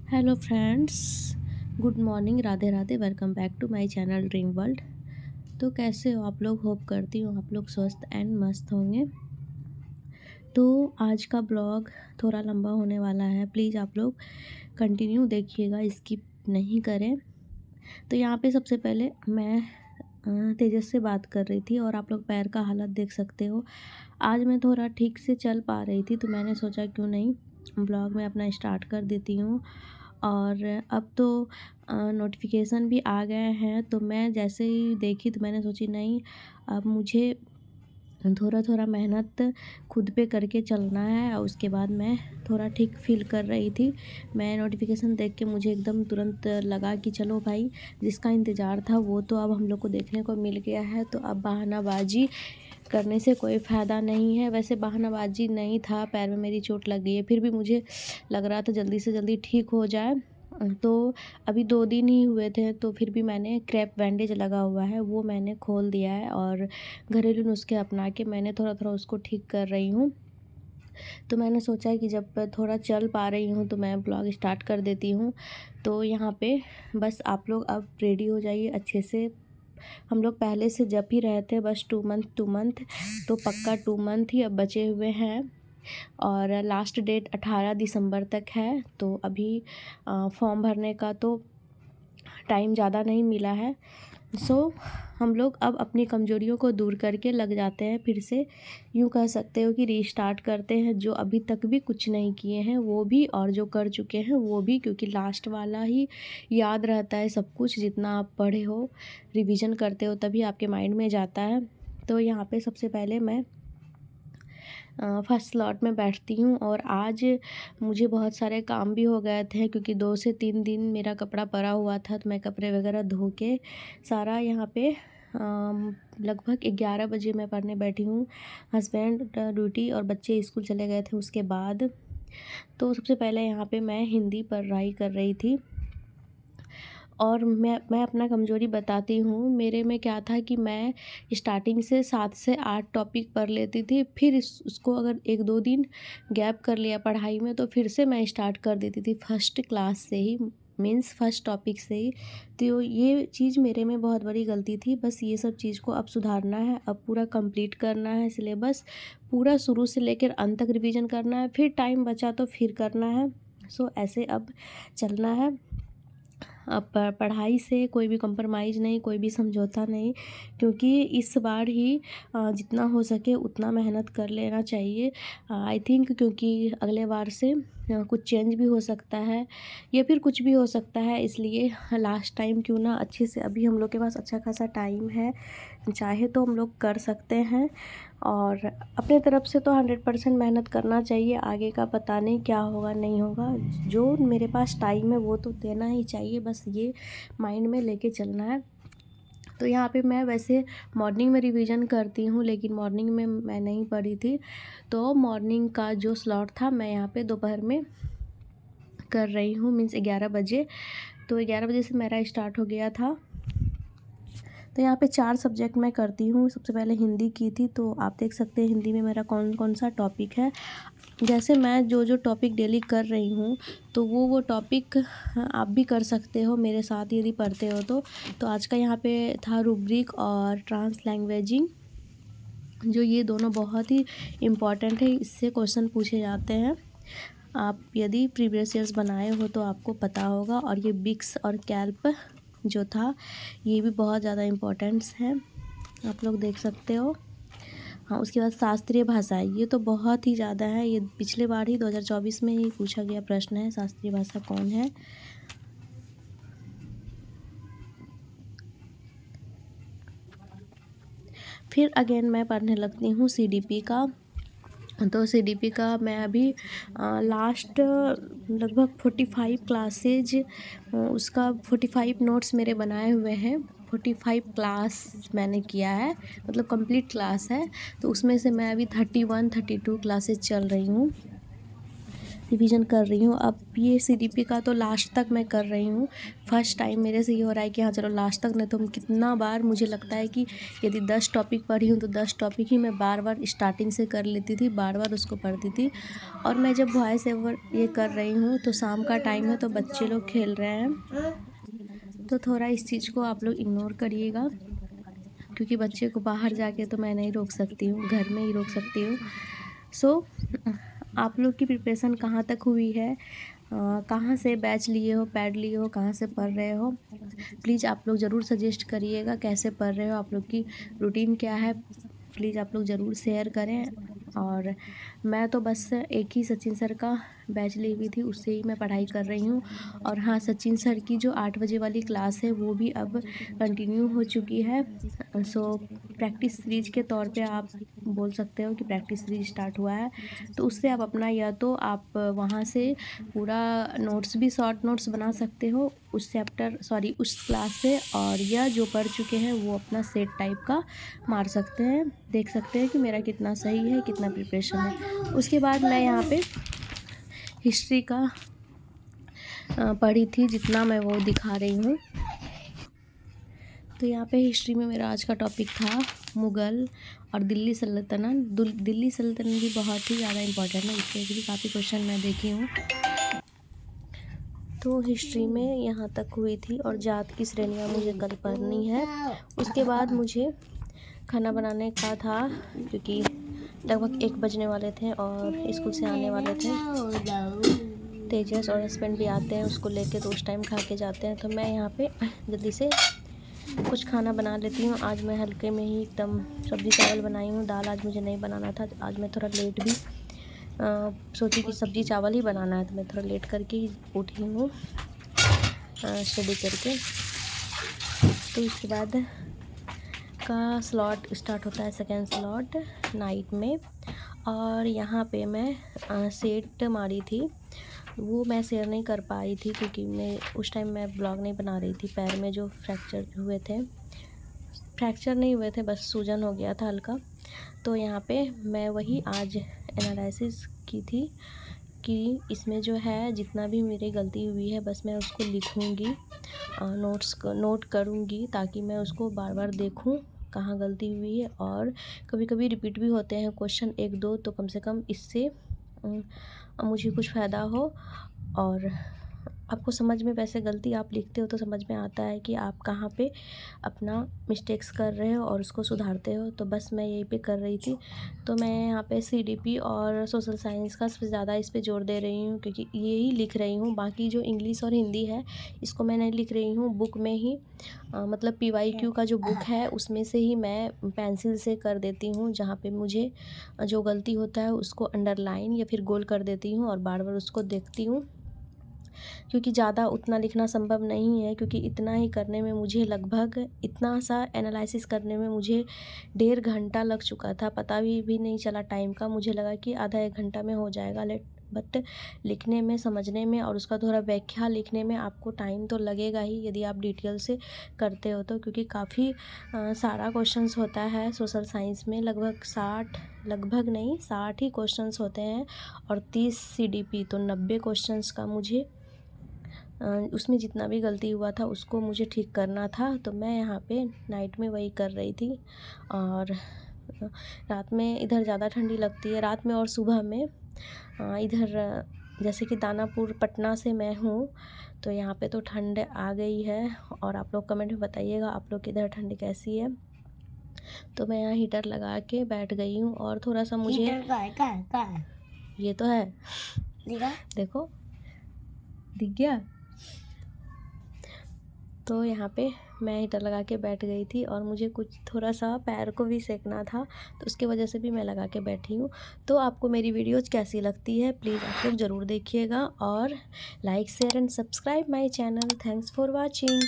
Hello friends, good morning, Radhe Radhe. Welcome back to my channel dream world. तो कैसे हो आप लोग? होप करती हूँ आप लोग स्वस्थ एंड मस्त होंगे। तो आज का ब्लॉग थोड़ा लंबा होने वाला है, प्लीज़ आप लोग कंटिन्यू देखिएगा, स्किप नहीं करें। तो यहाँ पे सबसे पहले मैं तेजस से बात कर रही थी और आप लोग पैर का हालत देख सकते हो। आज मैं थोड़ा ठीक से चल पा रही थी तो मैंने सोचा क्यों नहीं ब्लॉग में अपना स्टार्ट कर देती हूँ। और अब तो नोटिफिकेशन भी आ गए हैं, तो मैं जैसे ही देखी तो मैंने सोची नहीं, अब मुझे थोड़ा थोड़ा मेहनत खुद पे करके चलना है। और उसके बाद मैं थोड़ा ठीक फील कर रही थी। मैं नोटिफिकेशन देख के मुझे एकदम तुरंत लगा कि चलो भाई, जिसका इंतज़ार था वो तो अब हम लोग को देखने को मिल गया है, तो अब बहानाबाजी करने से कोई फ़ायदा नहीं है। वैसे बहानाबाजी नहीं था, पैर में मेरी चोट लग गई है, फिर भी मुझे लग रहा था जल्दी से जल्दी ठीक हो जाए। तो अभी 2 दिन ही हुए थे, तो फिर भी मैंने क्रैप बैंडेज लगा हुआ है वो मैंने खोल दिया है और घरेलू नुस्खे अपना के मैंने थोड़ा थोड़ा उसको ठीक कर रही हूँ। तो मैंने सोचा है कि जब थोड़ा चल पा रही हूँ तो मैं ब्लॉग स्टार्ट कर देती हूँ। तो यहाँ पे बस आप लोग अब रेडी हो जाइए अच्छे से। हम लोग पहले से जब ही रहे थे बस 2 मंथ, तो पक्का 2 मंथ ही अब बचे हुए हैं और लास्ट डेट 18 दिसंबर तक है। तो अभी फॉर्म भरने का तो टाइम ज़्यादा नहीं मिला है। हम लोग अब अपनी कमज़ोरियों को दूर करके लग जाते हैं, फिर से यूँ कह सकते हो कि रीस्टार्ट करते हैं। जो अभी तक भी कुछ नहीं किए हैं वो भी, और जो कर चुके हैं वो भी, क्योंकि लास्ट वाला ही याद रहता है सब कुछ। जितना आप पढ़े हो, रिवीजन करते हो, तभी आपके माइंड में जाता है। तो यहाँ पे सबसे पहले मैं फर्स्ट स्लॉट में बैठती हूँ। और आज मुझे बहुत सारे काम भी हो गए थे, क्योंकि 2 से 3 दिन मेरा कपड़ा पड़ा हुआ था, तो मैं कपड़े वगैरह धो के सारा यहाँ पे लगभग 11 बजे मैं पढ़ने बैठी हूँ। हस्बैंड ड्यूटी और बच्चे स्कूल चले गए थे उसके बाद। तो सबसे पहले यहाँ पे मैं हिंदी पढ़ाई कर रही थी। और मैं अपना कमज़ोरी बताती हूँ। मेरे में क्या था कि मैं स्टार्टिंग से 7 से 8 टॉपिक पढ़ लेती थी, फिर उसको अगर 1-2 दिन गैप कर लिया पढ़ाई में, तो फिर से मैं स्टार्ट कर देती थी फर्स्ट क्लास से ही, मीन्स फर्स्ट टॉपिक से ही। तो ये चीज़ मेरे में बहुत बड़ी गलती थी। बस ये सब चीज़ को अब सुधारना है, अब पूरा कंप्लीट करना है सिलेबस, पूरा शुरू से लेकर अंत तक रिवीजन करना है, फिर टाइम बचा तो फिर करना है। ऐसे अब चलना है। अब पढ़ाई से कोई भी कॉम्प्रोमाइज़ नहीं, कोई भी समझौता नहीं, क्योंकि इस बार ही जितना हो सके उतना मेहनत कर लेना चाहिए। आई थिंक क्योंकि अगले बार से कुछ चेंज भी हो सकता है या फिर कुछ भी हो सकता है, इसलिए लास्ट टाइम क्यों ना अच्छे से, अभी हम लोग के पास अच्छा खासा टाइम है, चाहे तो हम लोग कर सकते हैं। और अपने तरफ से तो 100% मेहनत करना चाहिए। आगे का पता नहीं क्या होगा नहीं होगा, जो मेरे पास टाइम है वो तो देना ही चाहिए, बस ये माइंड में लेके चलना है। तो यहाँ पे मैं वैसे मॉर्निंग में रिवीजन करती हूँ, लेकिन मॉर्निंग में मैं नहीं पढ़ी थी, तो मॉर्निंग का जो स्लॉट था मैं यहाँ पे दोपहर में कर रही हूँ, मीन्स 11 बजे। तो 11 बजे से मेरा स्टार्ट हो गया था। तो यहाँ पे 4 सब्जेक्ट मैं करती हूँ। सबसे पहले हिंदी की थी, तो आप देख सकते हैं हिंदी में मेरा कौन कौन सा टॉपिक है। जैसे मैं जो जो टॉपिक डेली कर रही हूँ, तो वो टॉपिक आप भी कर सकते हो मेरे साथ यदि पढ़ते हो तो आज का यहाँ पे था रूब्रिक और ट्रांस लैंग्वेजिंग, जो ये दोनों बहुत ही इम्पॉर्टेंट है, इससे क्वेश्चन पूछे जाते हैं। आप यदि प्रीवियस ईयर्स बनाए हो तो आपको पता होगा। और ये बिक्स और कैल्प जो था, ये भी बहुत ज़्यादा इम्पोर्टेंट्स है, आप लोग देख सकते हो। हाँ, उसके बाद शास्त्रीय भाषा, ये तो बहुत ही ज़्यादा है, ये पिछले बार ही 2024 में ही पूछा गया प्रश्न है, शास्त्रीय भाषा कौन है। फिर अगेन मैं पढ़ने लगती हूँ सीडीपी का। तो सीडीपी का मैं अभी लास्ट लगभग 45 क्लासेज, उसका 45 नोट्स मेरे बनाए हुए हैं। 45 क्लास मैंने किया है, मतलब कंप्लीट क्लास है। तो उसमें से मैं अभी 31-32 क्लासेज चल रही हूँ। रिवीजन कर रही हूँ। अब ये सीडीपी का तो लास्ट तक मैं कर रही हूँ। फर्स्ट टाइम मेरे से ये हो रहा है कि हाँ चलो लास्ट तक, नहीं तो हम कितना बार, मुझे लगता है कि यदि 10 टॉपिक पढ़ी हूँ तो 10 टॉपिक ही मैं बार बार स्टार्टिंग से कर लेती थी, बार बार उसको पढ़ती थी। और मैं जब वॉइस ओवर ये कर रही हूँ तो शाम का टाइम है, तो बच्चे लोग खेल रहे हैं, तो थोड़ा इस चीज़ को आप लोग इग्नोर करिएगा, क्योंकि बच्चे को बाहर जाके तो मैं नहीं रोक सकती हूँ, घर में ही रोक सकती हूँ। सो आप लोग की प्रिपरेशन कहाँ तक हुई है, कहाँ से बैच लिए हो, पैड लिए हो, कहाँ से पढ़ रहे हो, प्लीज़ आप लोग ज़रूर सजेस्ट करिएगा कैसे पढ़ रहे हो, आप लोग की रूटीन क्या है, प्लीज़ आप लोग ज़रूर शेयर करें। और मैं तो बस एक ही सचिन सर का बैच ली हुई थी, उससे ही मैं पढ़ाई कर रही हूँ। और हाँ, सचिन सर की जो 8 बजे वाली क्लास है वो भी अब कंटिन्यू हो चुकी है। सो प्रैक्टिस सीरीज के तौर पे आप बोल सकते हो कि प्रैक्टिस सीरीज स्टार्ट हुआ है, तो उससे आप अपना, या तो आप वहाँ से पूरा नोट्स भी, शॉर्ट नोट्स बना सकते हो उस उस क्लास से, और या जो पढ़ चुके हैं वो अपना सेट टाइप का मार सकते हैं, देख सकते हैं कि मेरा कितना सही है, कितना प्रिपरेशन है। उसके बाद मैं यहाँ पे हिस्ट्री का पढ़ी थी, जितना मैं वो दिखा रही हूँ। तो यहाँ पे हिस्ट्री में मेरा आज का टॉपिक था मुग़ल और दिल्ली सल्तनत। दिल्ली सल्तनत भी बहुत ही ज़्यादा इम्पोर्टेंट है, इसके भी काफ़ी क्वेश्चन मैं देखी हूँ। तो हिस्ट्री में यहाँ तक हुई थी, और जात की श्रेणियाँ मुझे कल पढ़नी है। उसके बाद मुझे खाना बनाने का था, क्योंकि लगभग 1 बजने वाले थे और स्कूल से आने वाले थे। तेजस और हस्बैंड भी आते हैं उसको लेके, तो उस टाइम खा के जाते हैं। तो मैं यहाँ पे जल्दी से कुछ खाना बना लेती हूँ। आज मैं हल्के में ही एकदम सब्ज़ी चावल बनाई हूँ। दाल आज मुझे नहीं बनाना था, आज मैं थोड़ा लेट भी सोची कि सब्ज़ी चावल ही बनाना है, तो मैं थोड़ा लेट करके ही उठी हूँ स्टडी करके। तो इसके बाद का स्लॉट स्टार्ट होता है, सेकेंड स्लॉट नाइट में। और यहाँ पे मैं सेट मारी थी, वो मैं शेयर नहीं कर पाई थी क्योंकि मैं उस टाइम मैं ब्लॉग नहीं बना रही थी। पैर में जो फ्रैक्चर नहीं हुए थे, बस सूजन हो गया था हल्का। तो यहाँ पे मैं वही आज एनालिसिस की थी कि इसमें जो है जितना भी मेरी गलती हुई है, बस मैं उसको लिखूँगी, नोट करूँगी, ताकि मैं उसको बार बार देखूँ कहाँ गलती हुई है। और कभी कभी रिपीट भी होते हैं क्वेश्चन 1-2, तो कम से कम इससे मुझे कुछ फ़ायदा हो। और आपको समझ में, वैसे गलती आप लिखते हो तो समझ में आता है कि आप कहाँ पे अपना मिस्टेक्स कर रहे हो और उसको सुधारते हो। तो बस मैं यहीं पे कर रही थी। तो मैं यहाँ पे सीडीपी और सोशल साइंस का सबसे ज़्यादा इस पे जोर दे रही हूँ, क्योंकि यही लिख रही हूँ। बाकी जो इंग्लिश और हिंदी है इसको मैं नहीं लिख रही हूँ, बुक में ही मतलब PYQ का जो बुक है उसमें से ही मैं पेंसिल से कर देती हूँ। जहाँ पे मुझे जो गलती होता है उसको अंडरलाइन या फिर गोल कर देती हूँ और बार बार उसको देखती हूँ, क्योंकि ज़्यादा उतना लिखना संभव नहीं है। क्योंकि इतना ही करने में मुझे लगभग, इतना सा एनालिसिस करने में मुझे 1.5 घंटा लग चुका था। पता भी नहीं चला टाइम का, मुझे लगा कि आधा 1 घंटा में हो जाएगा। बट लिखने में, समझने में और उसका थोड़ा व्याख्या लिखने में आपको टाइम तो लगेगा ही, यदि आप डिटेल से करते हो तो। क्योंकि काफ़ी सारा क्वेश्चंस होता है सोशल साइंस में, लगभग 60 ही क्वेश्चंस होते हैं और 30 CDP, तो 90 क्वेश्चंस का मुझे उसमें जितना भी गलती हुआ था उसको मुझे ठीक करना था। तो मैं यहाँ पे नाइट में वही कर रही थी। और रात में इधर ज़्यादा ठंडी लगती है, रात में और सुबह में। इधर जैसे कि दानापुर पटना से मैं हूँ, तो यहाँ पे तो ठंड आ गई है। और आप लोग कमेंट में बताइएगा आप लोग की इधर ठंड कैसी है। तो मैं यहाँ हीटर लगा के बैठ गई हूँ। और थोड़ा सा मुझे ये तो है, देखो दिख गया। तो यहाँ पे मैं हीटर लगा के बैठ गई थी और मुझे कुछ थोड़ा सा पैर को भी सेकना था, तो उसके वजह से भी मैं लगा के बैठी हूँ। तो आपको मेरी वीडियोज़ कैसी लगती है प्लीज़ आप लोग ज़रूर देखिएगा, और like share and subscribe my channel. Thanks for watching.